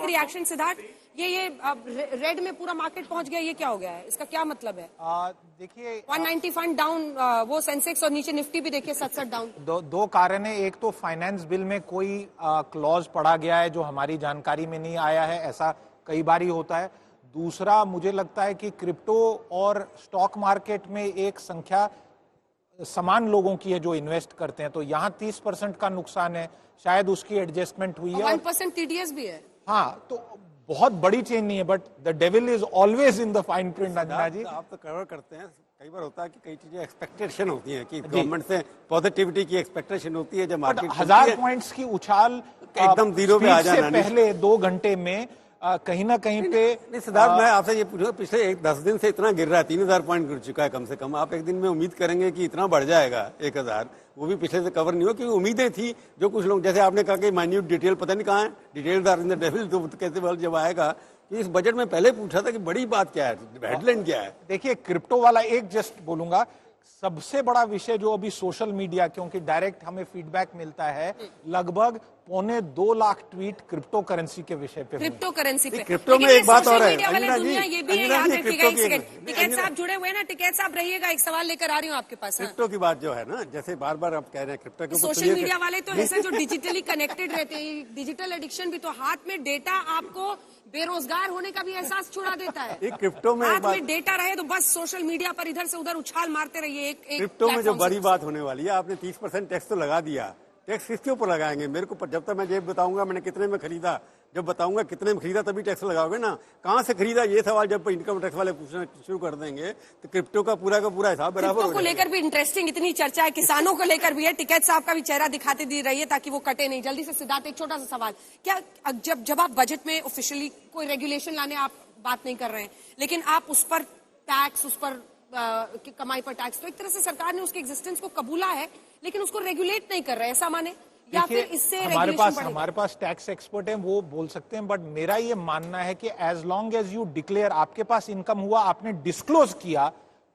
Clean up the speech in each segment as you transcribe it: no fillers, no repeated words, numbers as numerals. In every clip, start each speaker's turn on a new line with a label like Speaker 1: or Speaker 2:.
Speaker 1: Quick reaction Siddharth, ये red में पूरा मार्केट पहुंच गया, ये क्या हो गया है, इसका क्या मतलब है?
Speaker 2: देखिए
Speaker 1: 190 फंड डाउन, वो सेंसेक्स और नीचे निफ्टी भी देखिए 67 डाउन।
Speaker 2: दो कारण है। एक तो फाइनेंस बिल में कोई क्लॉज पड़ा गया है जो हमारी जानकारी में नहीं आया है, ऐसा कई बार ही होता है। दूसरा, मुझे लगता है कि क्रिप्टो और स्टॉक मार्केट में एक संख्या समान लोगों की है जो इन्वेस्ट करते हैं, तो यहाँ 30% का नुकसान है, शायद उसकी एडजस्टमेंट हुई है।
Speaker 1: 1% टीडीएस भी है।
Speaker 2: हाँ, तो बहुत बड़ी चेंज नहीं है, but the devil is always in the fine print. Anjana ji,
Speaker 3: आप तो कवर करते हैं, कई बार होता है कि कई चीजें एक्सपेक्टेशन होती हैं कि गवर्नमेंट से पॉजिटिविटी की एक्सपेक्टेशन होती है, जब मार्केट
Speaker 2: 1000 पॉइंट्स की उछाल
Speaker 3: एकदम जीरो पे आ जाना
Speaker 2: पहले 2 घंटे में कहीं ना कहीं पे।
Speaker 3: नहीं सिद्धार्थ, मैं आपसे ये पूछूंगा, पिछले 10 दिन से इतना गिर रहा है, 3000 पॉइंट गिर चुका है कम से कम। आप एक दिन में उम्मीद करेंगे कि इतना बढ़ जाएगा 1000, वो भी पिछले से कवर नहीं हो, क्योंकि उम्मीदें थी। जो कुछ लोग, जैसे आपने कहा कि माइन्यूट डिटेल पता नहीं कहाँ है, details are in the devil, तो कैसे वर्ल्ड जब आएगा कि इस बजट में पहले पूछा था कि बड़ी बात क्या है, हेडलाइन क्या है।
Speaker 2: देखिए, क्रिप्टो वाला एक जस्ट बोलूंगा, सबसे बड़ा विषय जो अभी सोशल मीडिया, क्योंकि डायरेक्ट हमें फीडबैक मिलता है, लगभग 2.25 लाख ट्वीट क्रिप्टो करेंसी के विषय पे।
Speaker 1: क्रिप्टो करेंसी पे,
Speaker 3: क्रिप्टो में एक बात और है,
Speaker 1: ये भी है, याद रखिएगा। टिकैत साहब जुड़े हुए हैं ना, टिकैत साहब रहिएगा, एक सवाल लेकर आ रही हूँ आपके पास।
Speaker 3: क्रिप्टो की बात जो है ना, जैसे बार बार आप कह रहे हैं क्रिप्टो के,
Speaker 1: सोशल मीडिया वाले तो ऐसे जो डिजिटली कनेक्टेड रहते हैं, डिजिटल एडिक्शन भी, तो हाथ में डेटा आपको बेरोजगार होने का भी एहसास छुड़ा देता है।
Speaker 3: क्रिप्टो में
Speaker 1: हाथ में डेटा रहे तो बस सोशल मीडिया पर इधर से उधर उछाल मारते रहिए।
Speaker 3: क्रिप्टो में जो बड़ी बात होने वाली है, आपने 30% टैक्स तो लगा दिया, टैक्स किसके ऊपर लगाएंगे? मेरे को जब तक मैं ये बताऊंगा मैंने कितने में खरीदा, जब बताऊंगा कितने में खरीदा तभी टैक्स लगाओगे ना। कहाँ से खरीदा, ये सवाल जब इनकम टैक्स वाले पूछना शुरू कर देंगे तो क्रिप्टो का पूरा हिसाब बराबर हो
Speaker 1: को लेकर भी इंटरेस्टिंग इतनी चर्चा है, किसानों को लेकर भी है। टिकैत साहब का भी चेहरा दिखाते दी रही है ताकि वो कटे नहीं। जल्दी से सिद्धार्थ, एक छोटा सा सवाल, क्या जब आप बजट में ऑफिशियली कोई रेगुलेशन लाने आप बात नहीं कर रहे हैं, लेकिन आप उस पर टैक्स, उस पर कमाई पर टैक्स, तो एक तरह से सरकार ने उसके एग्जिस्टेंस को कबूला है लेकिन उसको रेगुलेट नहीं कर रहे, ऐसा माने? या फिर इससे
Speaker 2: हमारे पास टैक्स एक्सपर्ट हैं, वो बोल सकते हैं, बट मेरा ये मानना है कि as long as you declare, आपके पास इनकम हुआ, आपने डिस्क्लोज किया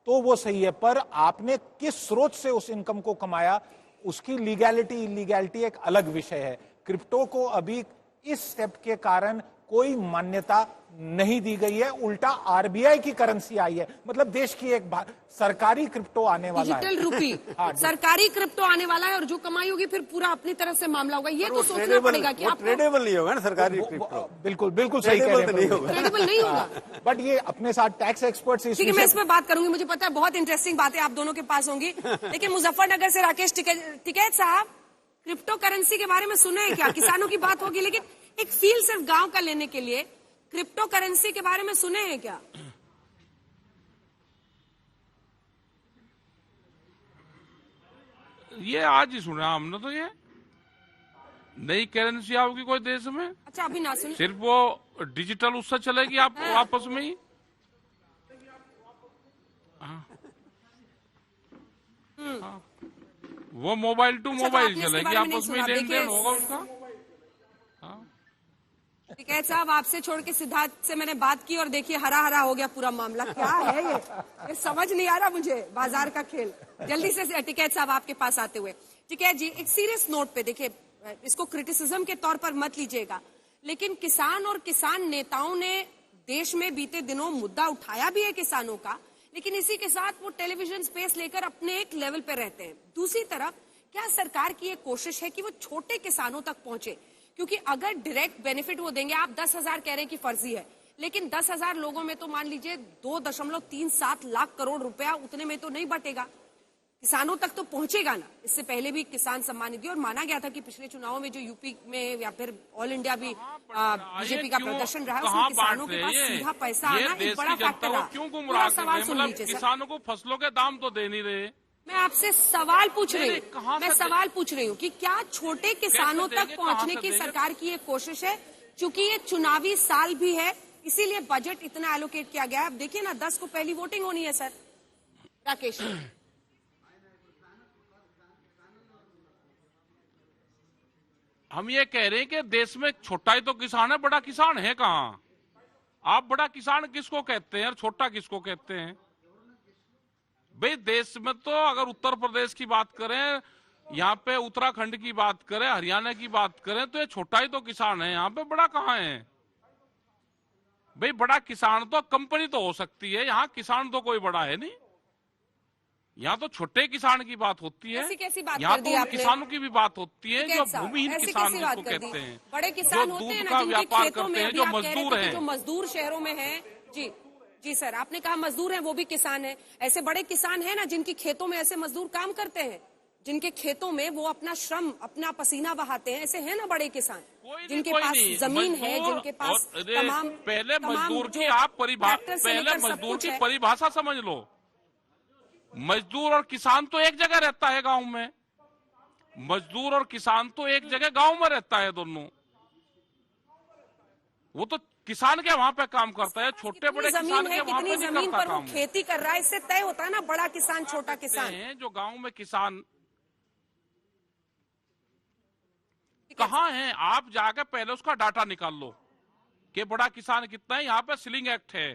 Speaker 2: तो वो सही है, पर आपने किस स्रोत से उस इनकम को कमाया, उसकी लीगैलिटी इलीगैलिटी एक अलग विषय है। क्रिप्टो को अभी इस स्टेप के कारण कोई मान्यता नहीं दी गई है, उल्टा आरबीआई की करेंसी आई है, मतलब देश की एक सरकारी क्रिप्टो आने वाला है,
Speaker 1: डिजिटल रूपी। हाँ, सरकारी क्रिप्टो आने वाला है और जो कमाई होगी फिर पूरा अपनी तरफ से मामला होगा। ये तो सोचना पड़ेगा कि आप
Speaker 3: ट्रेडेबल नहीं होगा ना सरकारी क्रिप्टो।
Speaker 2: बिल्कुल सही कह रहे हैं,
Speaker 1: ट्रेडेबल नहीं होगा।
Speaker 2: बट ये अपने साथ टैक्स एक्सपर्ट्स,
Speaker 1: ठीक है, मैं इस पर बात करूंगी, मुझे पता है बहुत इंटरेस्टिंग बातें आप दोनों के पास होंगी। लेकिन मुजफ्फरनगर से राकेश टिकैत साहब, क्रिप्टो करेंसी के बारे में सुने हैं क्या? किसानों की बात होगी, लेकिन एक फील सिर्फ गांव का लेने के लिए क्रिप्टो करेंसी के बारे में सुने हैं क्या?
Speaker 4: ये आज ही सुना हमने तो। ये नई करेंसी आओगी कोई देश में?
Speaker 1: अच्छा, अभी ना सुन,
Speaker 4: सिर्फ वो डिजिटल उससे चलेगी आप आपस में ही। वो मोबाइल टू मोबाइल चलेगी, आपस में लेन देन होगा उसका।
Speaker 1: टिकैत साहब, आपसे छोड़ के सिद्धार्थ से मैंने बात की और देखिए हरा हरा हो गया पूरा मामला। क्या है ये समझ नहीं आ रहा मुझे, बाजार का खेल। जल्दी से टिकैत साहब आपके पास आते हुए, टिकैत जी, एक सीरियस नोट पे देखिए, इसको क्रिटिसिज्म के तौर पर मत लीजिएगा, लेकिन किसान और किसान नेताओं ने देश में बीते दिनों मुद्दा उठाया भी है किसानों का, लेकिन इसी के साथ वो टेलीविजन स्पेस लेकर अपने एक लेवल पे रहते हैं। दूसरी तरफ क्या सरकार की एक कोशिश है कि वो छोटे किसानों तक पहुंचे? क्योंकि अगर डायरेक्ट बेनिफिट वो देंगे, आप 10,000 कह रहे हैं कि फर्जी है, लेकिन 10,000 लोगों में तो मान लीजिए 2.37 लाख करोड़ रुपया, उतने में तो नहीं बटेगा, किसानों तक तो पहुंचेगा ना। इससे पहले भी किसान सम्मान निधि, और माना गया था कि पिछले चुनावों में जो यूपी में या फिर ऑल इंडिया भी बीजेपी का प्रदर्शन रहा, उसमें किसानों के पास सीधा पैसा आना एक बड़ा फैक्टर रहा।
Speaker 4: क्यों गुमराह
Speaker 1: सवाल सुन लीजिए सर,
Speaker 4: किसानों को फसलों के दाम तो दे नहीं रहे।
Speaker 1: मैं आपसे सवाल पूछ रही हूँ कि क्या छोटे किसानों तक पहुंचने की सरकार की एक कोशिश है? चूंकि ये चुनावी साल भी है, इसीलिए बजट इतना एलोकेट किया गया है। अब देखिए ना, 10 को पहली वोटिंग होनी है सर। राकेश,
Speaker 4: हम ये कह रहे हैं कि देश में छोटा ही तो किसान है, बड़ा किसान है कहाँ? आप बड़ा किसान किसको कहते हैं और छोटा किसको कहते हैं? भाई देश में तो अगर उत्तर प्रदेश की बात करें, यहाँ पे उत्तराखंड की बात करें, हरियाणा की बात करें, तो ये छोटा ही तो किसान है, यहाँ पे बड़ा कहाँ है? भाई बड़ा किसान तो कंपनी तो हो सकती है, यहाँ किसान तो कोई बड़ा है नहीं। यहाँ तो छोटे किसान की बात होती है,
Speaker 1: ऐसी कैसी बात
Speaker 4: यहाँ
Speaker 1: कर
Speaker 4: तो
Speaker 1: दी
Speaker 4: उन
Speaker 1: आपने?
Speaker 4: किसानों की भी बात होती है जो
Speaker 1: साहब,
Speaker 4: भूमिहीन
Speaker 1: ऐसी
Speaker 4: किसान
Speaker 1: कैसी बात
Speaker 4: जिसको
Speaker 1: कर दी?
Speaker 4: कहते हैं,
Speaker 1: बड़े किसान
Speaker 4: जो
Speaker 1: होते हैं
Speaker 4: दूध
Speaker 1: ना
Speaker 4: का
Speaker 1: जिनके
Speaker 4: व्यापार
Speaker 1: खेतों में,
Speaker 4: करते हैं,
Speaker 1: अभी
Speaker 4: जो
Speaker 1: आप कह रहे
Speaker 4: मजदूर
Speaker 1: थे कि
Speaker 4: हैं।
Speaker 1: जो मजदूर शहरों में हैं, जी जी सर, आपने कहा मजदूर हैं वो भी किसान है। ऐसे बड़े किसान हैं ना जिनकी खेतों में ऐसे मजदूर काम करते हैं, जिनके खेतों में वो अपना श्रम, अपना पसीना बहाते हैं, ऐसे हैं ना बड़े किसान जिनके पास जमीन है, जिनके पास तमाम
Speaker 4: पहले मजदूर
Speaker 1: जो
Speaker 4: की आप
Speaker 1: ट्रैक्टर से
Speaker 4: पहले
Speaker 1: लेकर सब
Speaker 4: मजदूर
Speaker 1: कुछ
Speaker 4: की
Speaker 1: है।
Speaker 4: परिभाषा समझ लो। मजदूर और किसान तो एक जगह रहता है गांव में, मजदूर और किसान तो एक जगह गांव में रहता है दोनों। वो तो किसान के वहां पे काम करता है, छोटे बड़े किसान
Speaker 1: जमीन है,
Speaker 4: के वहां
Speaker 1: कितनी
Speaker 4: पे नहीं
Speaker 1: जमीन
Speaker 4: करता
Speaker 1: पर वो
Speaker 4: काम।
Speaker 1: खेती कर रहा है, इससे तय होता है ना बड़ा किसान छोटा किसान।
Speaker 4: हैं जो गांव में किसान कहाँ है, आप जाकर पहले उसका डाटा निकाल लो कि बड़ा किसान कितना है। यहाँ पे सीलिंग एक्ट है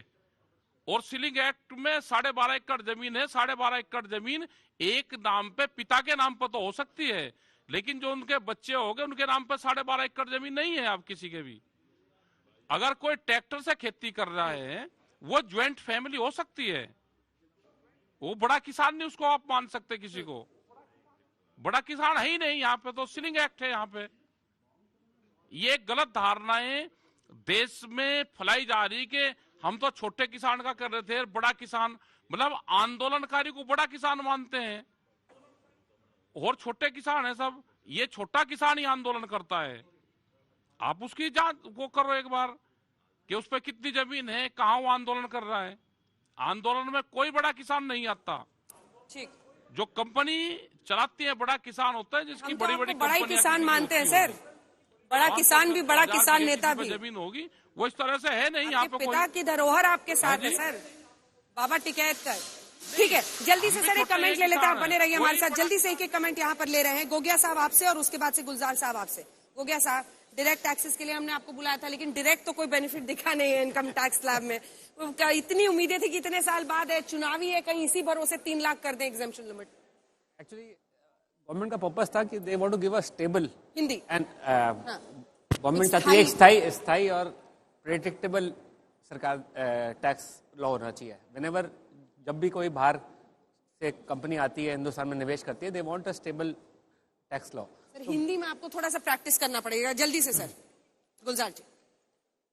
Speaker 4: और सीलिंग एक्ट में 12.5 एकड़ जमीन है। 12.5 एकड़ जमीन एक नाम पे, पिता के नाम पर तो हो सकती है, लेकिन जो उनके बच्चे हो गए उनके नाम पे 12.5 एकड़ जमीन नहीं है आप किसी के भी। अगर कोई ट्रैक्टर से खेती कर रहा है वो ज्वाइंट फैमिली हो सकती है, वो बड़ा किसान नहीं उसको आप मान सकते किसी को, बड़ा किसान है ही नहीं। यहाँ पे तो सीलिंग एक्ट है। यहाँ पे ये गलत धारणाएं देश में फैलाई जा रही कि हम तो छोटे किसान का कर रहे थे, बड़ा किसान मतलब आंदोलनकारी को बड़ा किसान मानते हैं और छोटे किसान है सब। ये छोटा किसान ही आंदोलन करता है। आप उसकी जांच वो करो एक बार कि उस पर कितनी जमीन है, कहां वो आंदोलन कर रहा है। आंदोलन में कोई बड़ा किसान नहीं आता।
Speaker 1: ठीक,
Speaker 4: जो कंपनी चलाती है बड़ा किसान होता है, जिसकी
Speaker 1: हम तो
Speaker 4: बड़ी
Speaker 1: आपको
Speaker 4: बड़ी
Speaker 1: बड़ा ही
Speaker 4: कंपनियां
Speaker 1: किसान
Speaker 4: कितनी
Speaker 1: मानते हैं
Speaker 4: होती
Speaker 1: सर, बड़ा किसान भी, बड़ा
Speaker 4: 50
Speaker 1: किसान
Speaker 4: बीघे
Speaker 1: नेता
Speaker 4: किसी
Speaker 1: भी।
Speaker 4: पे जमीन होगी वो इस तरह से है नहीं। यहाँ
Speaker 1: आपके
Speaker 4: पे
Speaker 1: पिता
Speaker 4: कोई
Speaker 1: की धरोहर आपके साथ है
Speaker 4: जी।
Speaker 1: सर, बाबा टिकैत कर। ठीक है, जल्दी से
Speaker 4: हम भी
Speaker 1: सर एक
Speaker 4: छोटे
Speaker 1: कमेंट ले लेते हैं, आप
Speaker 4: किसान
Speaker 1: बने रहिए
Speaker 4: हैं।
Speaker 1: हमारे
Speaker 4: कोई
Speaker 1: साथ।
Speaker 4: बड़ा-
Speaker 1: जल्दी से एक कमेंट यहाँ पर ले रहे हैं, गोगिया साहब आपसे और उसके बाद से गुलजार साहब आपसे। गोगिया साहब, डायरेक्ट टैक्सेस के लिए हमने आपको बुलाया था, लेकिन डायरेक्ट तो कोई बेनिफिट दिखा नहीं है इनकम टैक्स स्लैब में। इतनी उम्मीदें थी कि इतने साल बाद है, चुनावी है, कहीं इसी भरोसे 3 लाख कर दें एग्जेम्पशन लिमिट।
Speaker 5: एक्चुअली गवर्नमेंट का पर्पस था कि they want to give a stable
Speaker 1: Hindi
Speaker 5: and
Speaker 1: हाँ।
Speaker 5: गवर्नमेंट चाहती है एक स्थायी और प्रेडिक्टेबल सरकार टैक्स लॉ होना चाहिए। व्हेनेवर जब भी कोई बाहर से कंपनी आती है हिंदुस्तान में निवेश करती है, they want a stable tax law.
Speaker 1: Sir Hindi में आपको थोड़ा सा प्रैक्टिस करना पड़ेगा, जल्दी से सर। गुलजार जी।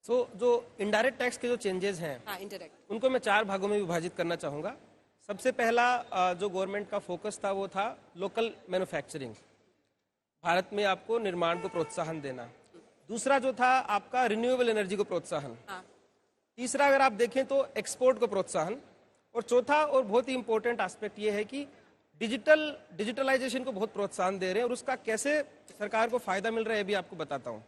Speaker 6: जो इनडायरेक्ट टैक्स के जो चेंजेस हैं,
Speaker 1: हाँ, इंटरेक्ट।
Speaker 6: उनको मैं 4 भागों में विभाजित करना चाहूँगा। सबसे पहला जो गवर्नमेंट का फोकस था वो था लोकल मैन्युफैक्चरिंग, भारत में आपको निर्माण को प्रोत्साहन देना। दूसरा जो था आपका रिन्यूएबल एनर्जी को प्रोत्साहन।
Speaker 1: हाँ।
Speaker 6: तीसरा अगर आप देखें तो एक्सपोर्ट को प्रोत्साहन। और चौथा और बहुत ही इंपॉर्टेंट एस्पेक्ट ये है कि डिजिटलाइजेशन को बहुत प्रोत्साहन दे रहे हैं, और उसका कैसे सरकार को फायदा मिल रहा है ये भी आपको बताता हूँ।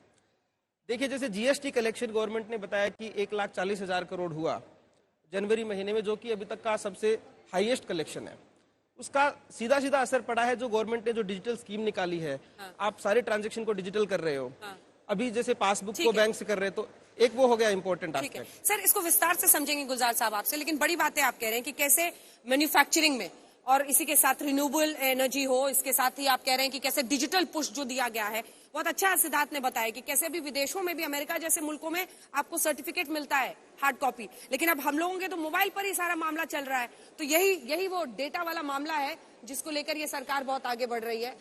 Speaker 6: देखिए, जैसे जीएसटी कलेक्शन गवर्नमेंट ने बताया कि 1,40,000 करोड़ हुआ जनवरी महीने में, जो कि अभी तक का सबसे हाईएस्ट कलेक्शन है। उसका सीधा सीधा असर पड़ा है जो गवर्नमेंट ने जो डिजिटल स्कीम निकाली है। आप सारे ट्रांजैक्शन को डिजिटल कर रहे हो। अभी जैसे पासबुक को बैंक से कर रहे हो, तो एक वो हो गया इंपॉर्टेंट
Speaker 1: ठीक है
Speaker 6: एस्पेक्ट।
Speaker 1: सर, इसको विस्तार से समझेंगे गुलजार साहब आपसे, लेकिन बड़ी बातें आप कह रहे हैं कि कैसे मैन्युफैक्चरिंग में और इसी के साथ रिन्यूएबल एनर्जी हो, इसके साथ ही आप कह रहे हैं कि कैसे डिजिटल पुश जो दिया गया है। बहुत अच्छा सिद्धार्थ ने बताया कि कैसे अभी विदेशों में भी, अमेरिका जैसे मुल्कों में आपको सर्टिफिकेट मिलता है हार्ड कॉपी, लेकिन अब हम लोगों के तो मोबाइल पर ही सारा मामला चल रहा है। तो यही वो डेटा वाला मामला है जिसको लेकर ये सरकार बहुत आगे बढ़ रही है।